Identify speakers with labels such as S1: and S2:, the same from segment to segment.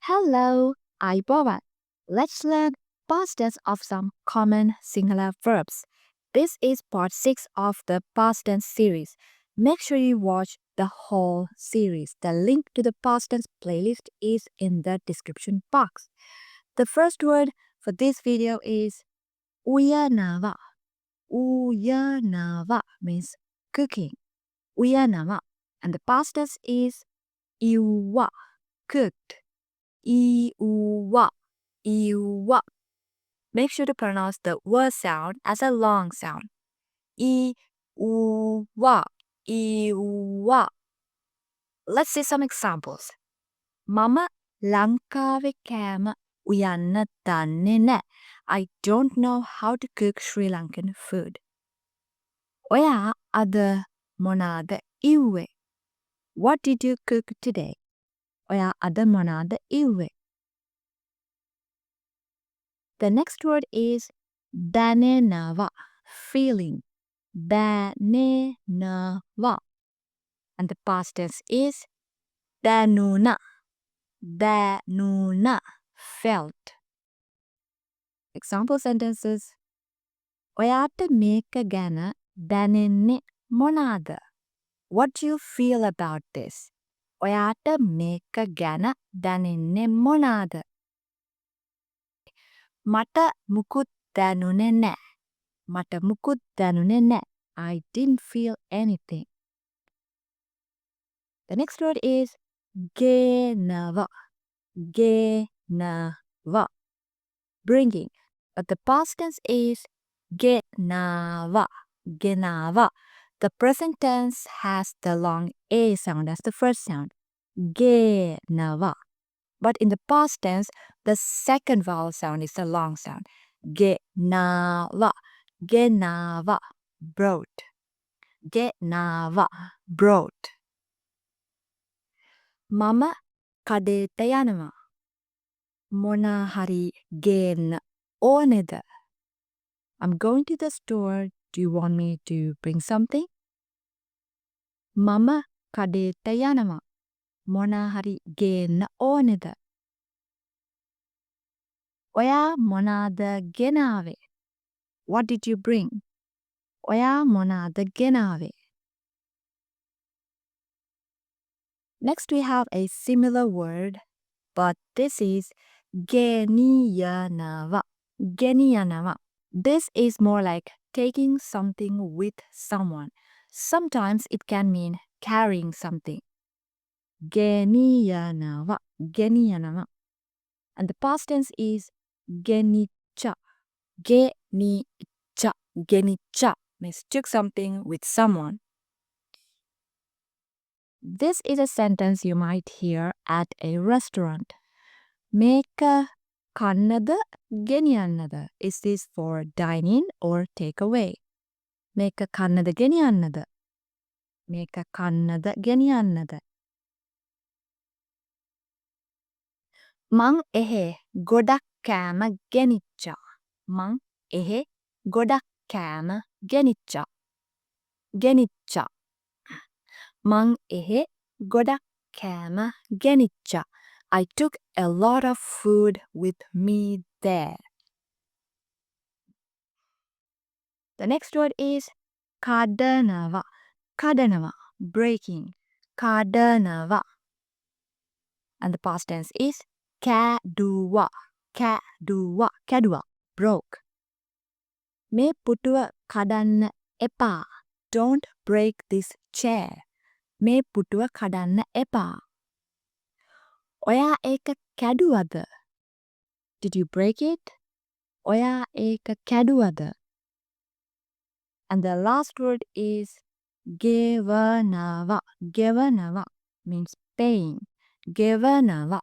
S1: Hello, Aibawan. Let's learn past tense of some common Sinhala verbs. This is part 6 of the past tense series. Make sure you watch the whole series. The link to the past tense playlist is in the description box. The first word for this video is uyanawa. Uyanawa means cooking. Uyanawa. And the past tense is iwa, cooked. Iwa, iwa. Make sure to pronounce the w sound as a long sound. Iwa, iwa. Let's see some examples. Mama Lanka kama uyanna danne naha. I don't know how to cook Sri Lankan food. Oya ada monada iwe. What did you cook today? Oya ada monada iwe. The next word is danenawa, feeling. Danenawa. And the past tense is danuna. Danuna, felt. Example sentences. Oyata meka gana danenne monada. What do you feel about this? Oyata meka gana danenne monada. Mata mukut danune naha. Mata mukut danune naha. I didn't feel anything. The next word is genawa. Genawa, bringing. But the past tense is genawa. Genawa. The present tense has the long A sound as the first sound. Genawa. But in the past tense, the second vowel sound is the long sound. Genawa. Genawa, brought. Genawa, brought. Mama kadeta yanawa. Mona hari gen oneda. I'm going to the store. Do you want me to bring something? Mama kadeta yanawa. Mona hari gen oneda. Oya monada genawe. What did you bring? Oya monada genawe. Next we have a similar word, but this is geniyanawa. Geniyanawa. This is more like taking something with someone. Sometimes it can mean carrying something. Geniyanawa. Geniyanawa. And the past tense is genicha. Genicha. Genicha means took something with someone. This is a sentence you might hear at a restaurant. Meka kannada geniyannada. Is this for dine-in or take-away? Meka kannada geniyannada. Meka kannada geniyannada. Mang ehe godak kෑම ගෙනිච්චා. Mang ehe godak kෑම ගෙනිච්චා. ගෙනිච්චා. Mang ehe godak kෑම ගෙනිච්චා. I took a lot of food with me there. The next word is kadanawa. Kadanawa, breaking. Kadanawa. And the past tense is kෑදුවා. Kෑදුවා. Kෑදුවා, broke. Me putuwa kadanna epa. Don't break this chair. Me putuwa kadanna epa. Oya eka kෑදුවද? Did you break it? Oya eka kෑදුවද? And the last word is ගෙවනවා. ගෙවනවා means paying. ගෙවනවා.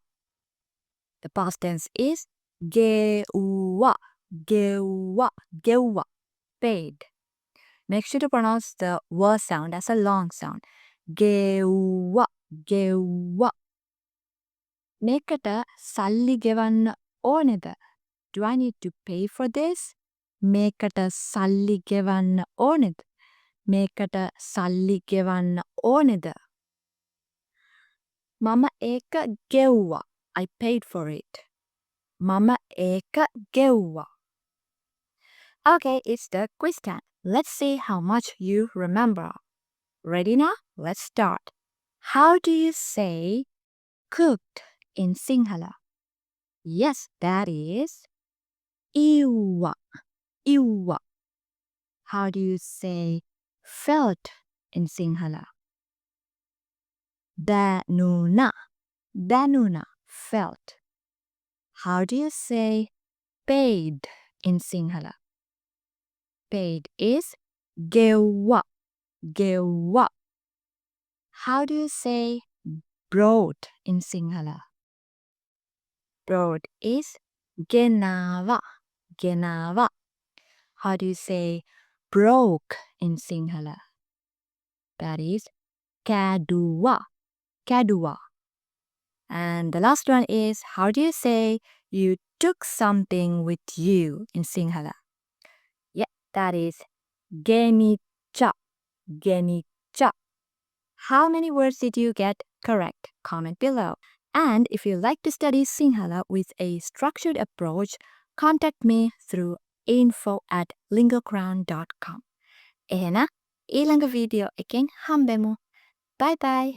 S1: The past tense is ගෙව්වා. ගෙව්වා. ගෙව්වා, paid. Make sure to pronounce the w sound as a long sound. ගෙව්වා. ගෙව්වා. මේකට සල්ලි ගෙවන්න ඕනෙද? Do I need to pay for this? මේකට සල්ලි ගෙවන්න ඕනෙද? මේකට සල්ලි ගෙවන්න ඕනෙද? මම ඒක ගෙව්වා. I paid for it. Mama eka gewa. Okay, it's the quiz time. Let's see how much you remember. Ready now? Let's start. How do you say cooked in Sinhala? Yes, that is iwa. Iwa. How do you say felt in Sinhala? Danuna. Danuna. Felt. How do you say paid in Sinhala? Paid is gewa. Gewa. How do you say brought in Sinhala? Brought is genawa. Genawa. How do you say broke in Sinhala? That is kadua. Kadua. And the last one is, how do you say you took something with you in Sinhala? Yeah, that is genicha. Genicha. How many words did you get correct? Comment below. And if you like to study Sinhala with a structured approach, contact me through info@lingocrown.com. Ehena, ilang video ekeng hambemo. Bye bye.